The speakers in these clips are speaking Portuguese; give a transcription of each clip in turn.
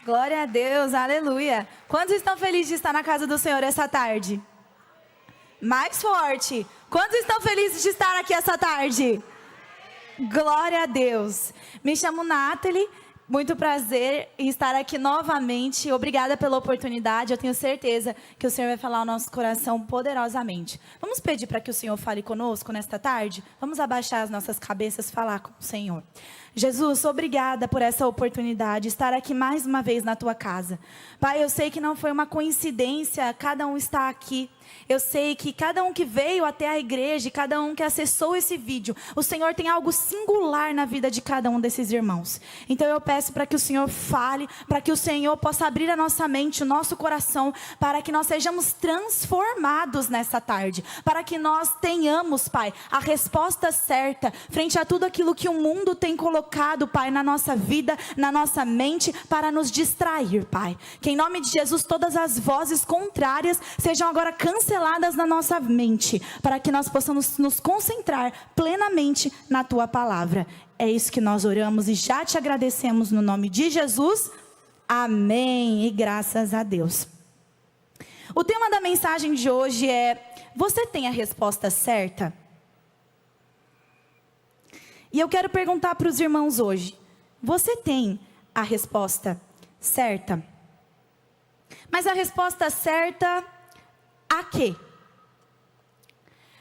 Glória a Deus, aleluia. Quantos estão felizes de estar na casa do Senhor essa tarde? Mais forte. Quantos estão felizes de estar aqui essa tarde? Glória a Deus. Me chamo Nathalie. Muito prazer em estar aqui novamente. Obrigada pela oportunidade. Eu tenho certeza que o Senhor vai falar ao nosso coração poderosamente. Vamos pedir para que o Senhor fale conosco nesta tarde? Vamos abaixar as nossas cabeças e falar com o Senhor. Jesus, obrigada por essa oportunidade de estar aqui mais uma vez na tua casa. Pai, eu sei que não foi uma coincidência cada um estar aqui. Eu sei que cada um que veio até a igreja, cada um que acessou esse vídeo, o Senhor tem algo singular na vida de cada um desses irmãos. Então eu peço para que o Senhor fale, para que o Senhor possa abrir a nossa mente, o nosso coração, para que nós sejamos transformados nessa tarde, para que nós tenhamos, Pai, a resposta certa frente a tudo aquilo que o mundo tem colocado, Pai, na nossa vida, na nossa mente, para nos distrair, Pai. Que em nome de Jesus todas as vozes contrárias sejam agora canceladas na nossa mente, para que nós possamos nos concentrar plenamente na tua palavra. É isso que nós oramos e já te agradecemos no nome de Jesus. Amém. E graças a Deus. O tema da mensagem de hoje é: você tem a resposta certa? E eu quero perguntar para os irmãos hoje: você tem a resposta certa? Mas a resposta certa a quê?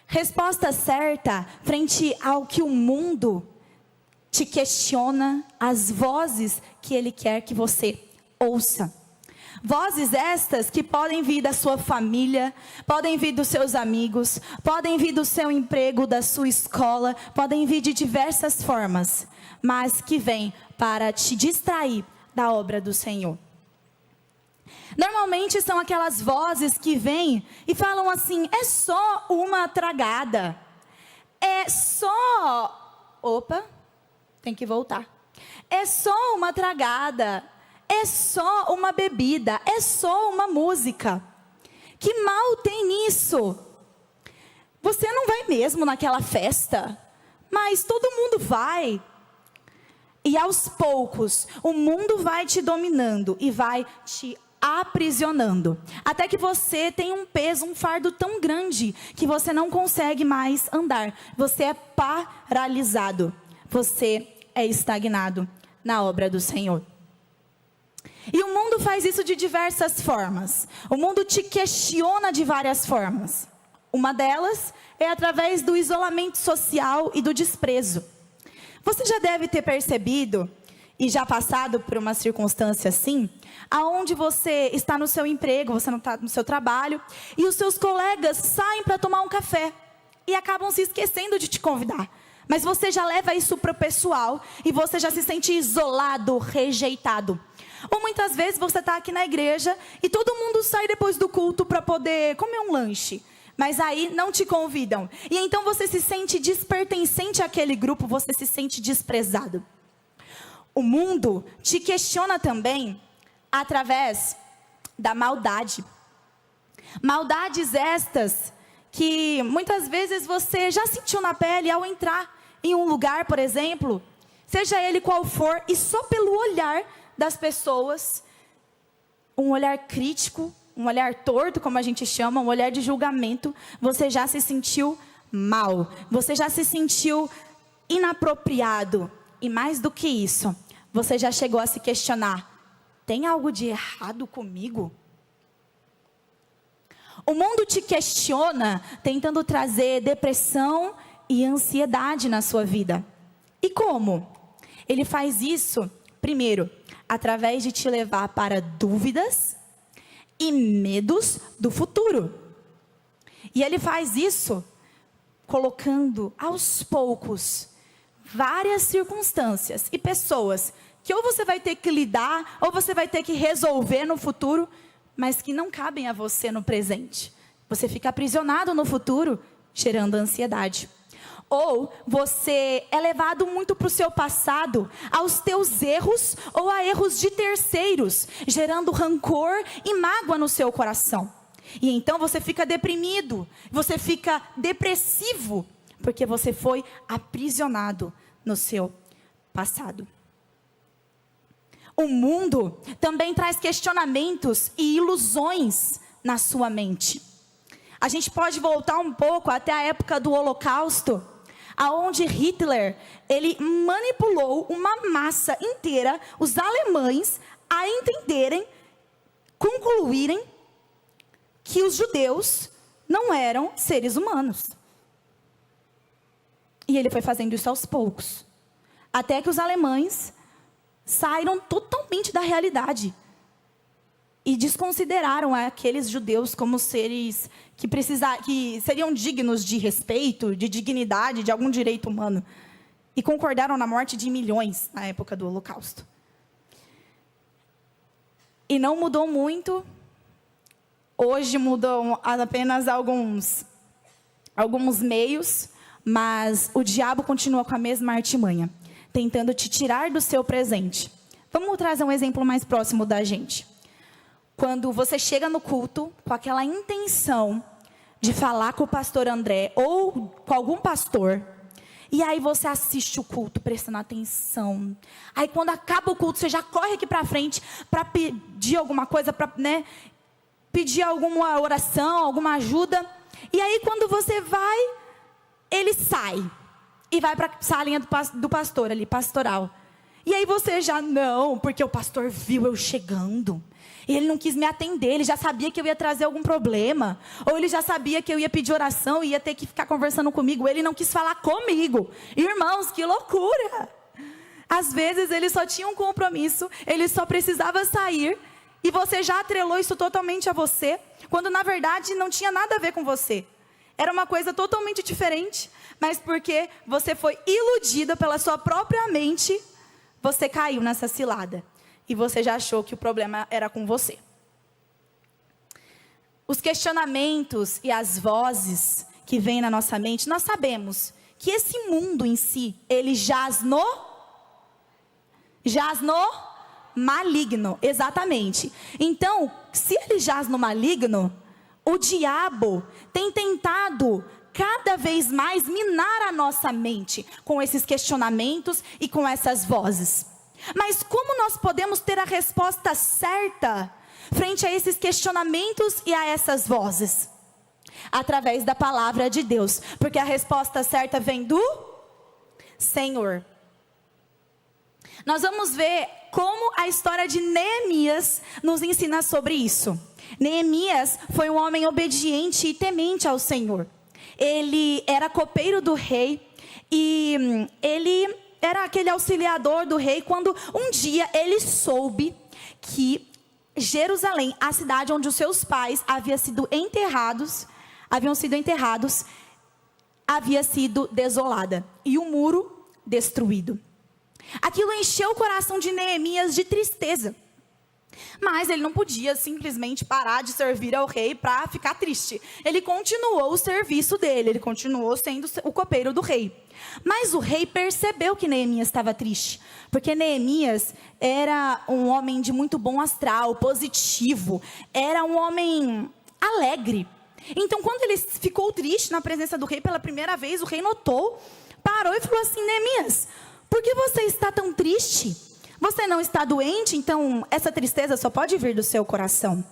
Resposta certa frente ao que o mundo te questiona, as vozes que ele quer que você ouça. Vozes estas que podem vir da sua família, podem vir dos seus amigos, podem vir do seu emprego, da sua escola, podem vir de diversas formas, mas que vêm para te distrair da obra do Senhor. Normalmente são aquelas vozes que vêm e falam assim: é só uma tragada, é só... Opa, tem que voltar. É só uma tragada, é só uma bebida, é só uma música. Que mal tem nisso? Você não vai mesmo naquela festa, mas todo mundo vai. E aos poucos, o mundo vai te dominando e vai te aprisionando, até que você tem um peso, um fardo tão grande que você não consegue mais andar. Você é paralisado, você é estagnado na obra do Senhor. E o mundo faz isso de diversas formas. O mundo te questiona de várias formas. Uma delas é através do isolamento social e do desprezo. Você já deve ter percebido e já passado por uma circunstância assim, aonde você está no seu emprego, você não está no seu trabalho, e os seus colegas saem para tomar um café e acabam se esquecendo de te convidar. Mas você já leva isso para o pessoal e você já se sente isolado, rejeitado. Ou muitas vezes você está aqui na igreja e todo mundo sai depois do culto para poder comer um lanche. Mas aí não te convidam. E então você se sente despertencente àquele grupo, você se sente desprezado. O mundo te questiona também através da maldade. Maldades estas que muitas vezes você já sentiu na pele ao entrar em um lugar, por exemplo, seja ele qual for, e só pelo olhar das pessoas, um olhar crítico, um olhar torto, como a gente chama, um olhar de julgamento, você já se sentiu mal, você já se sentiu inapropriado. E mais do que isso, você já chegou a se questionar: tem algo de errado comigo? O mundo te questiona, tentando trazer depressão e ansiedade na sua vida. E como? Ele faz isso, primeiro, através de te levar para dúvidas e medos do futuro. E ele faz isso colocando aos poucos várias circunstâncias e pessoas que ou você vai ter que lidar, ou você vai ter que resolver no futuro, mas que não cabem a você no presente. Você fica aprisionado no futuro, gerando ansiedade. Ou você é levado muito para o seu passado, aos teus erros ou a erros de terceiros, gerando rancor e mágoa no seu coração. E então você fica deprimido, você fica depressivo, porque você foi aprisionado no seu passado. O mundo também traz questionamentos e ilusões na sua mente. A gente pode voltar um pouco até a época do Holocausto, aonde Hitler, ele manipulou uma massa inteira, os alemães, a entenderem, concluírem que os judeus não eram seres humanos. E ele foi fazendo isso aos poucos, até que os alemães saíram totalmente da realidade e desconsideraram aqueles judeus como seres que seriam dignos de respeito, de dignidade, de algum direito humano. E concordaram na morte de milhões na época do Holocausto. E não mudou muito. Hoje mudam apenas alguns meios, mas o diabo continua com a mesma artimanha, tentando te tirar do seu presente. Vamos trazer um exemplo mais próximo da gente. Quando você chega no culto com aquela intenção de falar com o pastor André ou com algum pastor, e aí você assiste o culto prestando atenção. Aí quando acaba o culto, você já corre aqui para frente para pedir alguma coisa, para pedir alguma oração, alguma ajuda. E aí quando você vai, ele sai e vai para a salinha do pastor ali, pastoral. E aí você já, não, porque o pastor viu eu chegando. E ele não quis me atender, ele já sabia que eu ia trazer algum problema. Ou ele já sabia que eu ia pedir oração e ia ter que ficar conversando comigo. Ele não quis falar comigo. Irmãos, que loucura! Às vezes ele só tinha um compromisso, ele só precisava sair. E você já atrelou isso totalmente a você, quando na verdade não tinha nada a ver com você. Era uma coisa totalmente diferente, mas porque você foi iludida pela sua própria mente, você caiu nessa cilada. E você já achou que o problema era com você. Os questionamentos e as vozes que vêm na nossa mente, nós sabemos que esse mundo em si, ele jaz no maligno, exatamente. Então, se ele jaz no maligno, o diabo tem tentado cada vez mais minar a nossa mente com esses questionamentos e com essas vozes. Mas como nós podemos ter a resposta certa frente a esses questionamentos e a essas vozes? Através da palavra de Deus, porque a resposta certa vem do Senhor. Nós vamos ver como a história de Neemias nos ensina sobre isso. Neemias foi um homem obediente e temente ao Senhor. Ele era copeiro do rei e ele era aquele auxiliador do rei quando um dia ele soube que Jerusalém, a cidade onde os seus pais haviam sido enterrados, havia sido desolada e o muro destruído. Aquilo encheu o coração de Neemias de tristeza. Mas ele não podia simplesmente parar de servir ao rei para ficar triste. Ele continuou o serviço dele, ele continuou sendo o copeiro do rei. Mas o rei percebeu que Neemias estava triste, porque Neemias era um homem de muito bom astral, positivo, era um homem alegre. Então quando ele ficou triste na presença do rei pela primeira vez, o rei notou, parou e falou assim: Neemias, por que você está tão triste? Você não está doente, então essa tristeza só pode vir do seu coração.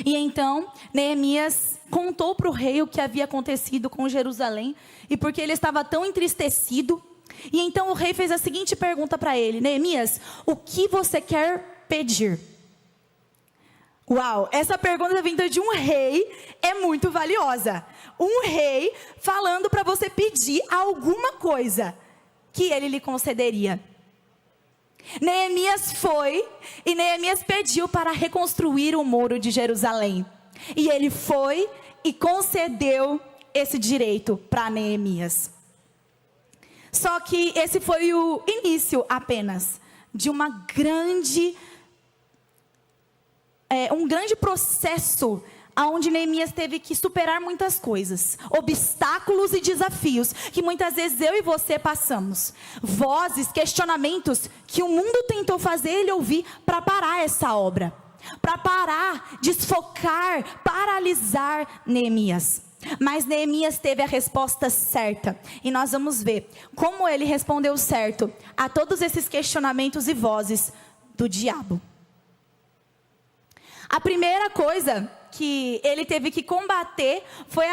E então Neemias contou para o rei o que havia acontecido com Jerusalém e porque ele estava tão entristecido. E então o rei fez a seguinte pergunta para ele: Neemias, o que você quer pedir? Uau, essa pergunta vinda de um rei é muito valiosa. Um rei falando para você pedir alguma coisa que ele lhe concederia. Neemias foi e Neemias pediu para reconstruir o muro de Jerusalém. E ele foi e concedeu esse direito para Neemias. Só que esse foi o início apenas de um grande processo onde Neemias teve que superar muitas coisas, obstáculos e desafios que muitas vezes eu e você passamos. Vozes, questionamentos que o mundo tentou fazer ele ouvir para parar essa obra, para parar, desfocar, paralisar Neemias. Mas Neemias teve a resposta certa. E nós vamos ver como ele respondeu certo a todos esses questionamentos e vozes do diabo. A primeira coisa que ele teve que combater foi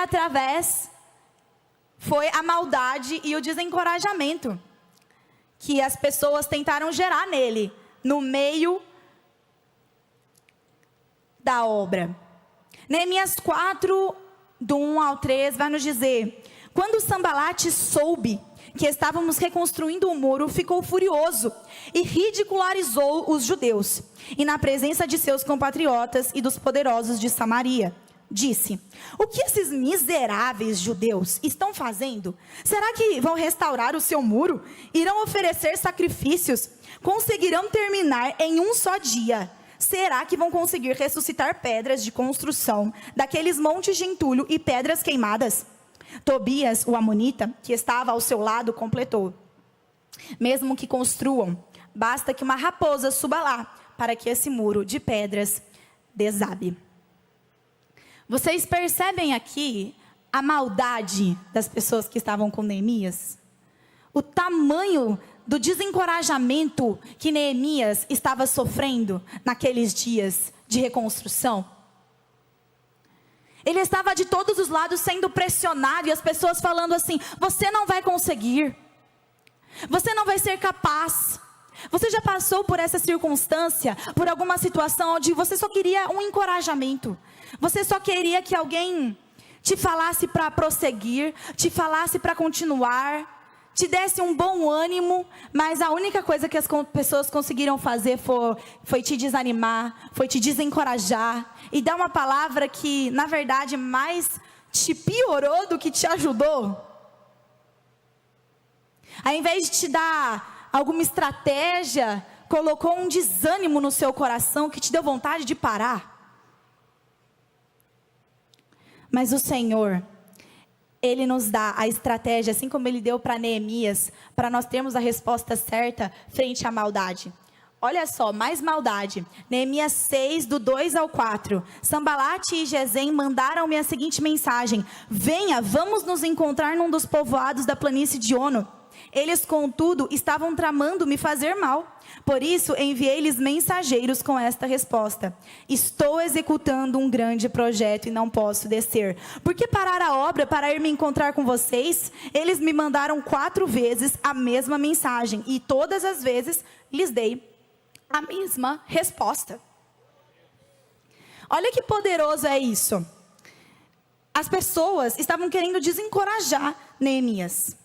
a maldade e o desencorajamento que as pessoas tentaram gerar nele, no meio da obra. Neemias 4, do 1 ao 3, vai nos dizer: quando Sambalate soube que estávamos reconstruindo o muro, ficou furioso e ridicularizou os judeus. E na presença de seus compatriotas e dos poderosos de Samaria, disse: o que esses miseráveis judeus estão fazendo? Será que vão restaurar o seu muro? Irão oferecer sacrifícios? Conseguirão terminar em um só dia? Será que vão conseguir ressuscitar pedras de construção daqueles montes de entulho e pedras queimadas? Tobias, o amonita, que estava ao seu lado, completou: mesmo que construam, basta que uma raposa suba lá, para que esse muro de pedras desabe. Vocês percebem aqui a maldade das pessoas que estavam com Neemias? O tamanho do desencorajamento que Neemias estava sofrendo naqueles dias de reconstrução. Ele estava de todos os lados sendo pressionado, e as pessoas falando assim: você não vai conseguir, você não vai ser capaz. Você já passou por essa circunstância, por alguma situação onde você só queria um encorajamento, você só queria que alguém te falasse para prosseguir, te falasse para continuar, te desse um bom ânimo, mas a única coisa que as pessoas conseguiram fazer foi te desanimar, foi te desencorajar e dar uma palavra que, na verdade, mais te piorou do que te ajudou. Ao invés de te dar alguma estratégia, colocou um desânimo no seu coração que te deu vontade de parar. Mas o Senhor, Ele nos dá a estratégia, assim como Ele deu para Neemias, para nós termos a resposta certa frente à maldade. Olha só, mais maldade. Neemias 6, do 2 ao 4. Sambalate e Gesem mandaram-me a seguinte mensagem: venha, vamos nos encontrar num dos povoados da planície de Ono. Eles, contudo, estavam tramando me fazer mal. Por isso, enviei-lhes mensageiros com esta resposta: estou executando um grande projeto e não posso descer. Por que parar a obra para ir me encontrar com vocês? Eles me mandaram 4 vezes a mesma mensagem, e todas as vezes lhes dei a mesma resposta. Olha que poderoso é isso. As pessoas estavam querendo desencorajar Neemias.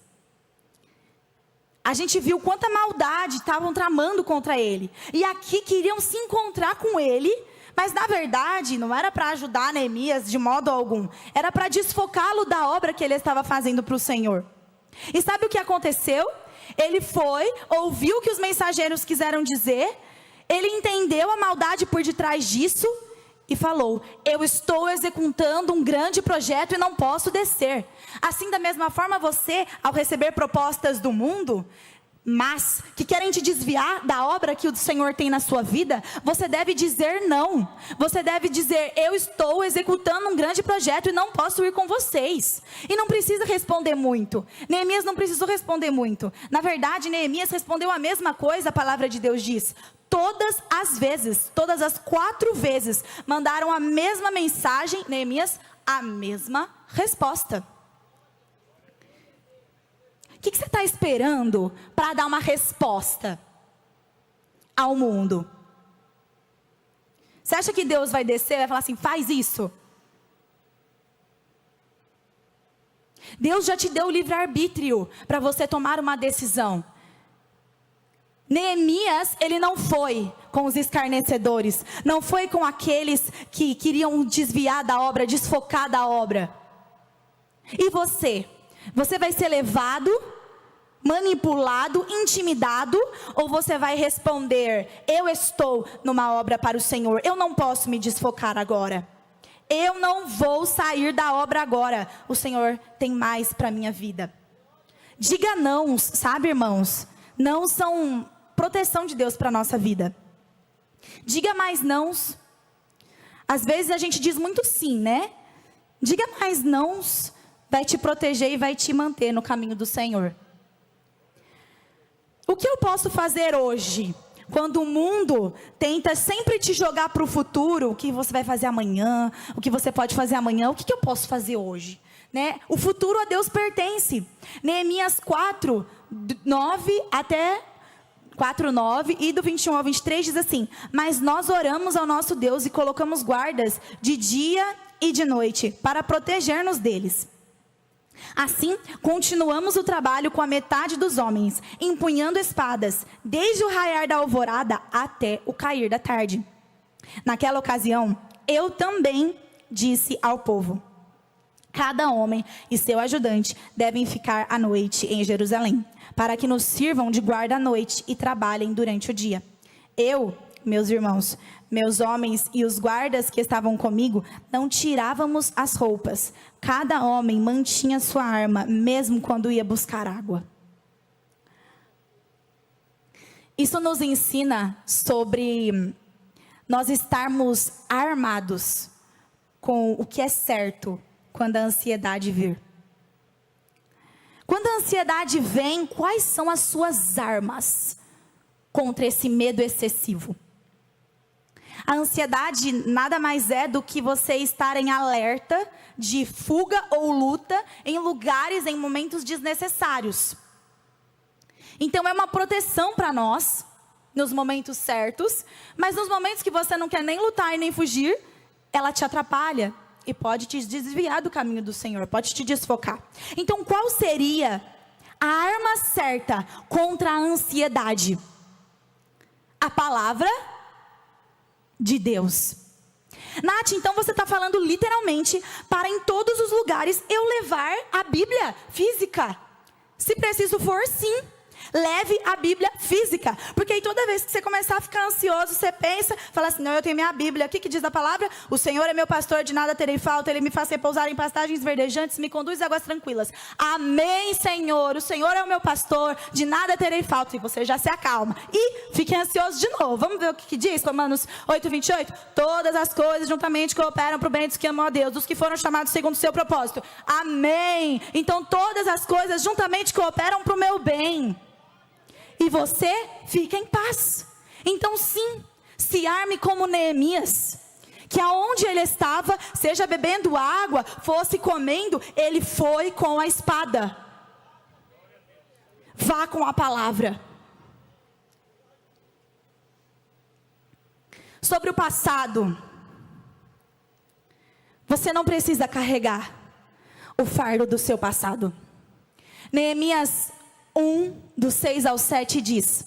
A gente viu quanta maldade estavam tramando contra ele. E aqui queriam se encontrar com ele, mas na verdade não era para ajudar Neemias de modo algum. Era para desfocá-lo da obra que ele estava fazendo para o Senhor. E sabe o que aconteceu? Ele foi, ouviu o que os mensageiros quiseram dizer, ele entendeu a maldade por detrás disso e falou: eu estou executando um grande projeto e não posso descer. Assim, da mesma forma, você, ao receber propostas do mundo, mas que querem te desviar da obra que o Senhor tem na sua vida, você deve dizer não. Você deve dizer: eu estou executando um grande projeto e não posso ir com vocês. E não precisa responder muito. Neemias não precisou responder muito. Na verdade, Neemias respondeu a mesma coisa. A palavra de Deus diz: todas as vezes, todas as 4 vezes, mandaram a mesma mensagem, Neemias, a mesma resposta. O que você está esperando para dar uma resposta ao mundo? Você acha que Deus vai descer e vai falar assim: faz isso? Deus já te deu o livre-arbítrio para você tomar uma decisão. Neemias, ele não foi com os escarnecedores, não foi com aqueles que queriam desviar da obra, desfocar da obra. E você? Você vai ser levado, manipulado, intimidado, ou você vai responder: eu estou numa obra para o Senhor, eu não posso me desfocar agora, eu não vou sair da obra agora, o Senhor tem mais para a minha vida. Diga não, sabe, irmãos? Não são proteção de Deus para a nossa vida. Diga mais nãos. Às vezes a gente diz muito sim, né? Diga mais nãos, vai te proteger e vai te manter no caminho do Senhor. O que eu posso fazer hoje? Quando o mundo tenta sempre te jogar para o futuro, o que você vai fazer amanhã, o que você pode fazer amanhã, o que eu posso fazer hoje? Né? O futuro a Deus pertence. Neemias 4, 9 até 4, 9 e do 21 ao 23 diz assim: mas nós oramos ao nosso Deus e colocamos guardas de dia e de noite para proteger-nos deles. Assim, continuamos o trabalho com a metade dos homens, empunhando espadas, desde o raiar da alvorada até o cair da tarde. Naquela ocasião, eu também disse ao povo: cada homem e seu ajudante devem ficar à noite em Jerusalém, para que nos sirvam de guarda à noite e trabalhem durante o dia. Eu, meus irmãos, meus homens e os guardas que estavam comigo, não tirávamos as roupas. Cada homem mantinha sua arma, mesmo quando ia buscar água. Isso nos ensina sobre nós estarmos armados com o que é certo quando a ansiedade vir. Quando a ansiedade vem, quais são as suas armas contra esse medo excessivo? A ansiedade nada mais é do que você estar em alerta de fuga ou luta em lugares, em momentos desnecessários. Então é uma proteção para nós, nos momentos certos, mas nos momentos que você não quer nem lutar e nem fugir, ela te atrapalha e pode te desviar do caminho do Senhor, pode te desfocar. Então qual seria a arma certa contra a ansiedade? A palavra de Deus. Nath, então você está falando literalmente para em todos os lugares eu levar a Bíblia física. Se preciso for, sim. Leve a Bíblia física. Porque aí toda vez que você começar a ficar ansioso, você pensa, fala assim: não, eu tenho minha Bíblia. O que diz a palavra? O Senhor é meu pastor, de nada terei falta. Ele me faz repousar em pastagens verdejantes, me conduz a águas tranquilas. Amém, Senhor. O Senhor é o meu pastor, de nada terei falta. E você já se acalma. E fique ansioso de novo. Vamos ver o que diz Romanos 8, 28? Todas as coisas juntamente cooperam para o bem dos que amam a Deus, dos que foram chamados segundo o seu propósito. Amém. Então todas as coisas juntamente cooperam para o meu bem. E você fica em paz. Então sim, se arme como Neemias, que aonde ele estava, seja bebendo água, fosse comendo, ele foi com a espada. Vá com a palavra. Sobre o passado, você não precisa carregar o fardo do seu passado. Neemias 1, do 6 ao 7 diz: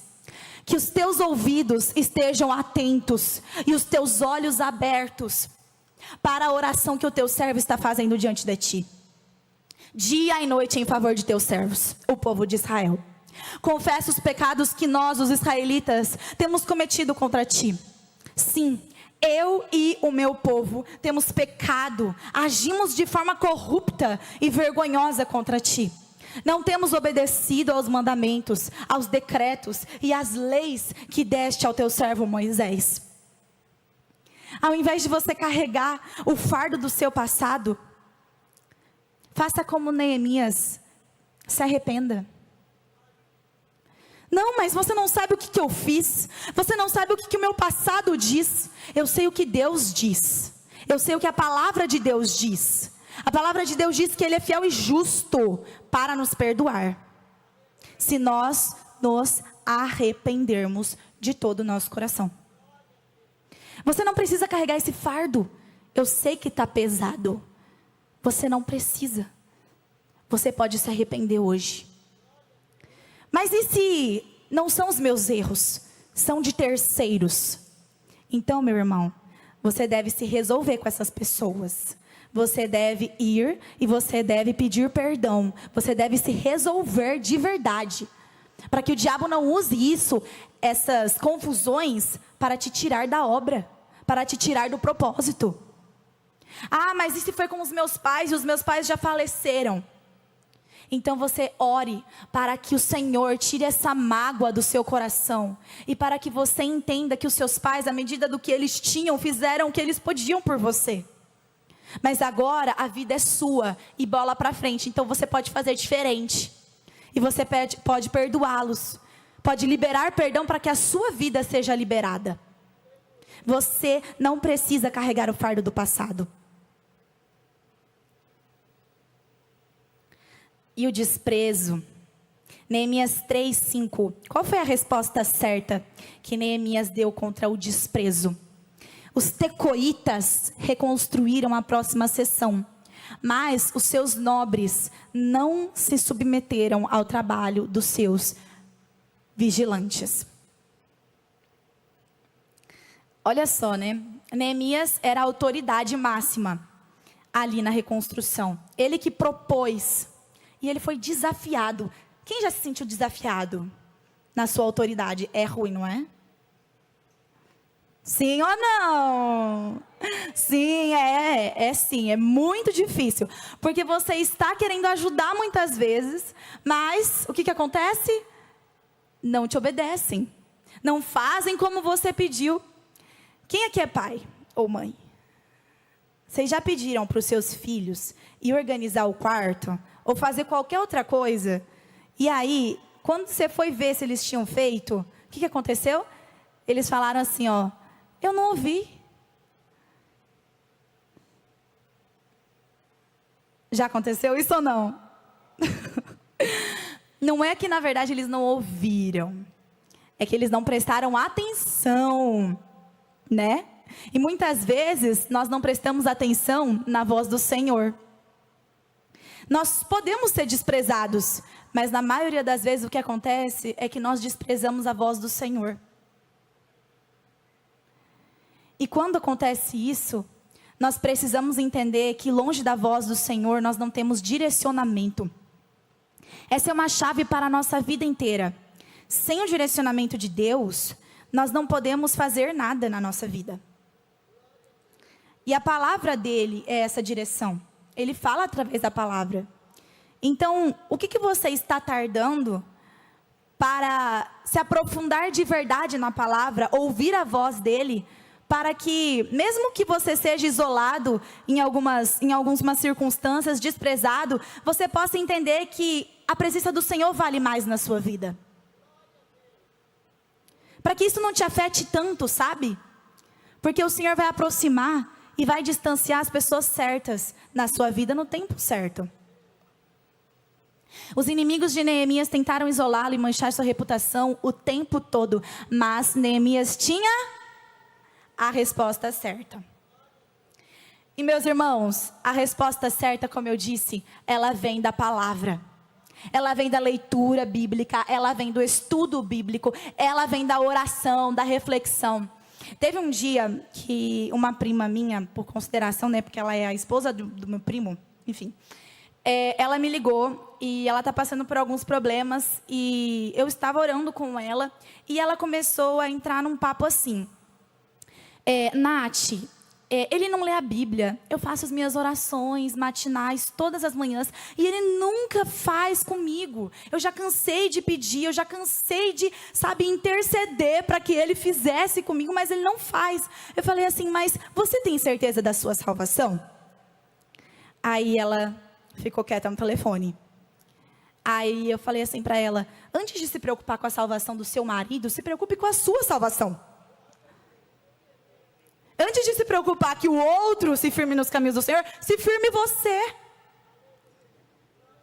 que os teus ouvidos estejam atentos e os teus olhos abertos para a oração que o teu servo está fazendo diante de ti, dia e noite em favor de teus servos, o povo de Israel. Confessa os pecados que nós, os israelitas, temos cometido contra ti. Sim, eu e o meu povo temos pecado, agimos de forma corrupta e vergonhosa contra ti. Não temos obedecido aos mandamentos, aos decretos e às leis que deste ao teu servo Moisés. Ao invés de você carregar o fardo do seu passado, faça como Neemias, se arrependa. Não, mas você não sabe o que eu fiz, você não sabe o que o meu passado diz. Eu sei o que Deus diz, eu sei o que a palavra de Deus diz. A palavra de Deus diz que Ele é fiel e justo para nos perdoar, se nós nos arrependermos de todo o nosso coração. Você não precisa carregar esse fardo. Eu sei que está pesado. Você não precisa. Você pode se arrepender hoje. Mas e se não são os meus erros? São de terceiros. Então, meu irmão, você deve se resolver com essas pessoas. Você deve ir e você deve pedir perdão. Você deve se resolver de verdade. Para que o diabo não use isso, essas confusões, para te tirar da obra. Para te tirar do propósito. Ah, mas e se foi com os meus pais e os meus pais já faleceram? Então você ore para que o Senhor tire essa mágoa do seu coração. E para que você entenda que os seus pais, à medida do que eles tinham, fizeram o que eles podiam por você. Mas agora a vida é sua e bola para frente. Então você pode fazer diferente. E você pode perdoá-los. Pode liberar perdão para que a sua vida seja liberada. Você não precisa carregar o fardo do passado. E o desprezo. Neemias 3:5. Qual foi a resposta certa que Neemias deu contra o desprezo? Os tecoitas reconstruíram a próxima seção, mas os seus nobres não se submeteram ao trabalho dos seus vigilantes. Olha só, né? Neemias era a autoridade máxima ali na reconstrução. Ele que propôs e ele foi desafiado. Quem já se sentiu desafiado na sua autoridade? É ruim, não é? Sim ou não? Sim, sim, é muito difícil. Porque você está querendo ajudar muitas vezes, mas o que acontece? Não te obedecem. Não fazem como você pediu. Quem aqui é pai ou mãe? Vocês já pediram para os seus filhos ir organizar o quarto? Ou fazer qualquer outra coisa? E aí, quando você foi ver se eles tinham feito, o que aconteceu? Eles falaram assim, ó, eu não ouvi. Já aconteceu isso ou não? Não é que na verdade eles não ouviram. É que eles não prestaram atenção, né? E muitas vezes nós não prestamos atenção na voz do Senhor. Nós podemos ser desprezados, mas na maioria das vezes o que acontece é que nós desprezamos a voz do Senhor. E quando acontece isso, nós precisamos entender que longe da voz do Senhor nós não temos direcionamento. Essa é uma chave para a nossa vida inteira. Sem o direcionamento de Deus, nós não podemos fazer nada na nossa vida. E a palavra dele é essa direção. Ele fala através da palavra. Então, o que você está tardando para se aprofundar de verdade na palavra, ouvir a voz dele, para que, mesmo que você seja isolado em algumas circunstâncias, desprezado, você possa entender que a presença do Senhor vale mais na sua vida. Para que isso não te afete tanto, sabe? Porque o Senhor vai aproximar e vai distanciar as pessoas certas na sua vida no tempo certo. Os inimigos de Neemias tentaram isolá-lo e manchar sua reputação o tempo todo, mas Neemias tinha a resposta certa. E meus irmãos, a resposta certa, como eu disse, ela vem da palavra. Ela vem da leitura bíblica, ela vem do estudo bíblico, ela vem da oração, da reflexão. Teve um dia que uma prima minha, por consideração, né, porque ela é a esposa do meu primo, enfim, ela me ligou e ela está passando por alguns problemas e eu estava orando com ela e ela começou a entrar num papo assim. Nath, ele não lê a Bíblia. Eu faço as minhas orações matinais todas as manhãs e ele nunca faz comigo. Eu já cansei de pedir, eu já cansei de, interceder para que ele fizesse comigo, mas ele não faz. Eu falei assim, mas você tem certeza da sua salvação? Aí ela ficou quieta no telefone. Aí eu falei assim para ela, antes de se preocupar com a salvação do seu marido, se preocupe com a sua salvação. Antes de se preocupar que o outro se firme nos caminhos do Senhor, se firme você.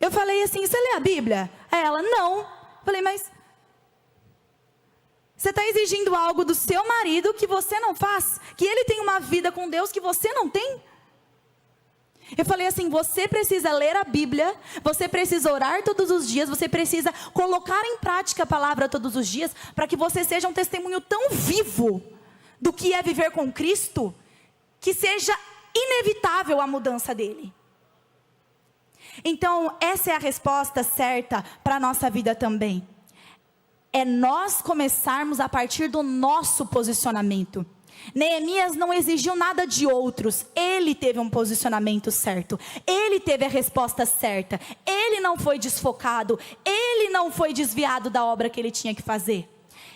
Eu falei assim, você lê a Bíblia? Aí ela, não. Eu falei, mas você está exigindo algo do seu marido que você não faz? Que ele tem uma vida com Deus que você não tem? Eu falei assim, você precisa ler a Bíblia, você precisa orar todos os dias, você precisa colocar em prática a palavra todos os dias, para que você seja um testemunho tão vivo do que é viver com Cristo, que seja inevitável a mudança dele. Então, essa é a resposta certa para a nossa vida também. É nós começarmos a partir do nosso posicionamento. Neemias não exigiu nada de outros, ele teve um posicionamento certo, ele teve a resposta certa, ele não foi desfocado, ele não foi desviado da obra que ele tinha que fazer.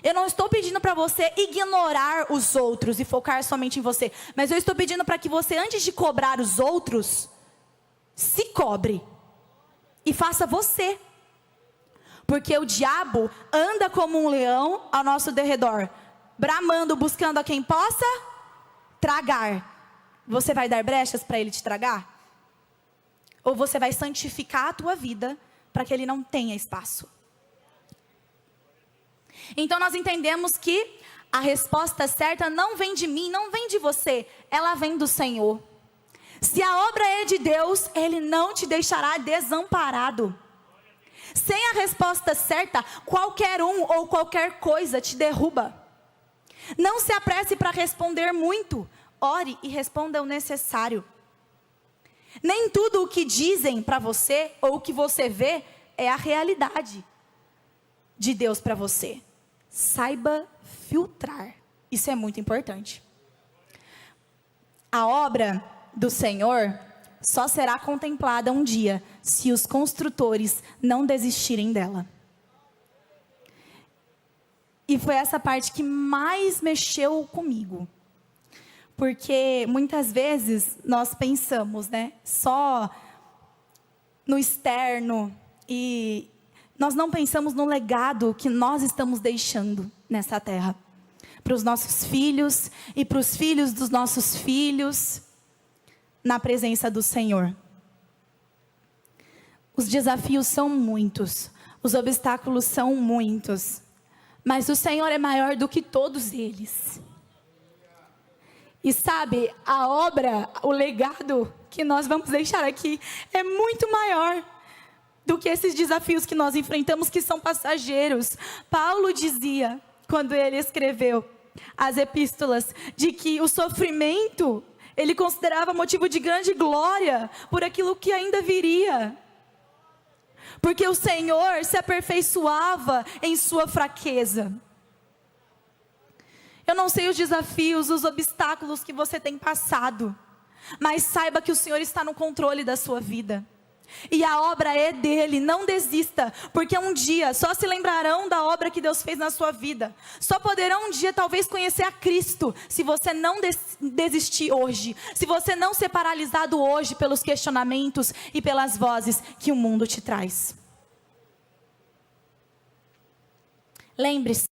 Eu não estou pedindo para você ignorar os outros e focar somente em você. Mas eu estou pedindo para que você, antes de cobrar os outros, se cobre. E faça você. Porque o diabo anda como um leão ao nosso derredor, bramando, buscando a quem possa tragar. Você vai dar brechas para ele te tragar? Ou você vai santificar a tua vida para que ele não tenha espaço? Então nós entendemos que a resposta certa não vem de mim, não vem de você, ela vem do Senhor. Se a obra é de Deus, Ele não te deixará desamparado. Sem a resposta certa, qualquer um ou qualquer coisa te derruba. Não se apresse para responder muito, ore e responda o necessário. Nem tudo o que dizem para você ou o que você vê é a realidade de Deus para você. Saiba filtrar. Isso é muito importante. A obra do Senhor só será contemplada um dia se os construtores não desistirem dela. E foi essa parte que mais mexeu comigo. Porque muitas vezes nós pensamos, só no externo e nós não pensamos no legado que nós estamos deixando nessa terra. Para os nossos filhos e para os filhos dos nossos filhos, na presença do Senhor. Os desafios são muitos, os obstáculos são muitos, mas o Senhor é maior do que todos eles. E sabe, a obra, o legado que nós vamos deixar aqui é muito maior do que esses desafios que nós enfrentamos, que são passageiros. Paulo dizia, quando ele escreveu as epístolas, de que o sofrimento ele considerava motivo de grande glória por aquilo que ainda viria. Porque o Senhor se aperfeiçoava em sua fraqueza. Eu não sei os desafios, os obstáculos que você tem passado, mas saiba que o Senhor está no controle da sua vida. E a obra é dele, não desista, porque um dia só se lembrarão da obra que Deus fez na sua vida. Só poderão um dia talvez conhecer a Cristo, se você não desistir hoje, se você não ser paralisado hoje pelos questionamentos e pelas vozes que o mundo te traz. Lembre-se,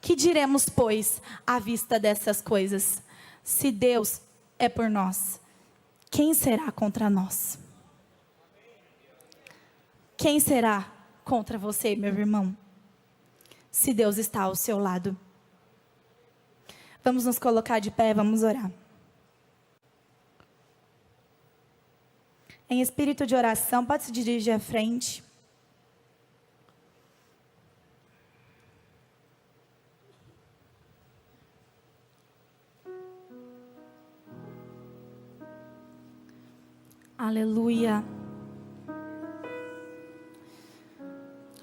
que diremos, pois, à vista dessas coisas? Se Deus é por nós, quem será contra nós? Quem será contra você, meu irmão? Se Deus está ao seu lado. Vamos nos colocar de pé, vamos orar. Em espírito de oração, pode se dirigir à frente. Aleluia.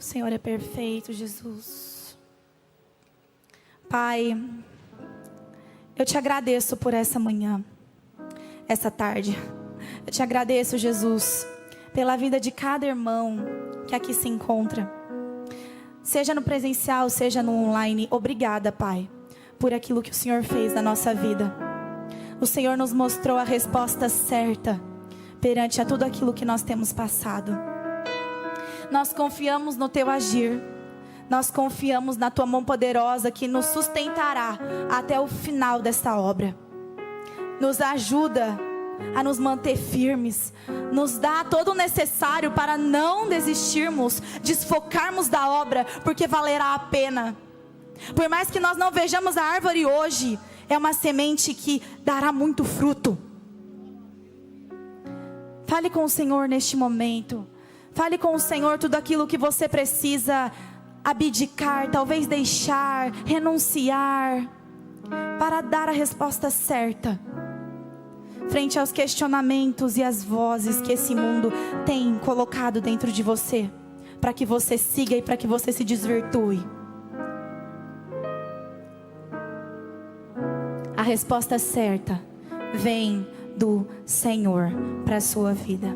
O Senhor é perfeito, Jesus. Pai, eu te agradeço por essa manhã, essa tarde. Eu te agradeço, Jesus, pela vida de cada irmão que aqui se encontra. Seja no presencial, seja no online. Obrigada, Pai, por aquilo que o Senhor fez na nossa vida. O Senhor nos mostrou a resposta certa perante a tudo aquilo que nós temos passado. Nós confiamos no Teu agir. Nós confiamos na Tua mão poderosa que nos sustentará até o final desta obra. Nos ajuda a nos manter firmes. Nos dá todo o necessário para não desistirmos, desfocarmos da obra, porque valerá a pena. Por mais que nós não vejamos a árvore hoje, é uma semente que dará muito fruto. Fale com o Senhor neste momento. Fale com o Senhor tudo aquilo que você precisa abdicar, talvez deixar, renunciar, para dar a resposta certa frente aos questionamentos e às vozes que esse mundo tem colocado dentro de você, para que você siga e para que você se desvirtue. A resposta certa vem do Senhor para a sua vida.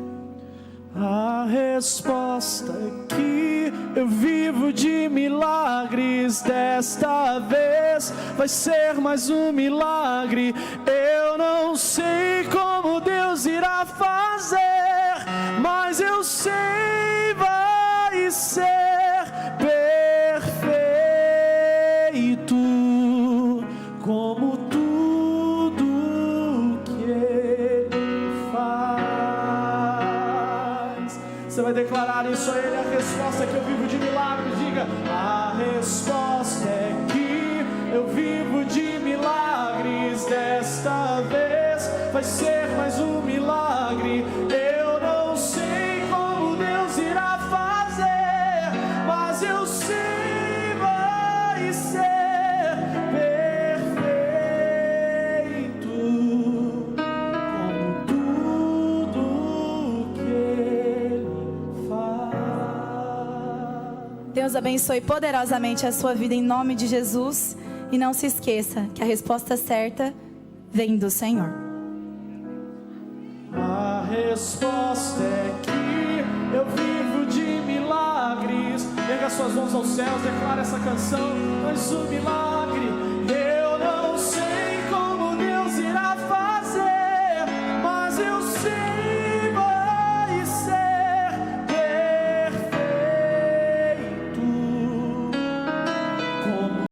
A resposta é que eu vivo de milagres. Desta vez vai ser mais um milagre. Eu não sei como Deus irá fazer, mas eu sei vai ser perfeito, como tudo que Ele faz. Você vai declarar isso a Ele. A resposta é que eu vivo de milagres. Diga: a resposta é que eu vivo de milagres. Desta vez vai ser mais um milagre. Eu não sei como Deus irá fazer, mas eu sei vai ser perfeito, como tudo que Ele faz. Deus abençoe poderosamente a sua vida em nome de Jesus. E não se esqueça que a resposta certa vem do Senhor. A resposta é que eu vivo de milagres. Erga suas mãos aos céus, declara essa canção. Mais um milagre. Eu não sei como Deus irá fazer, mas eu sei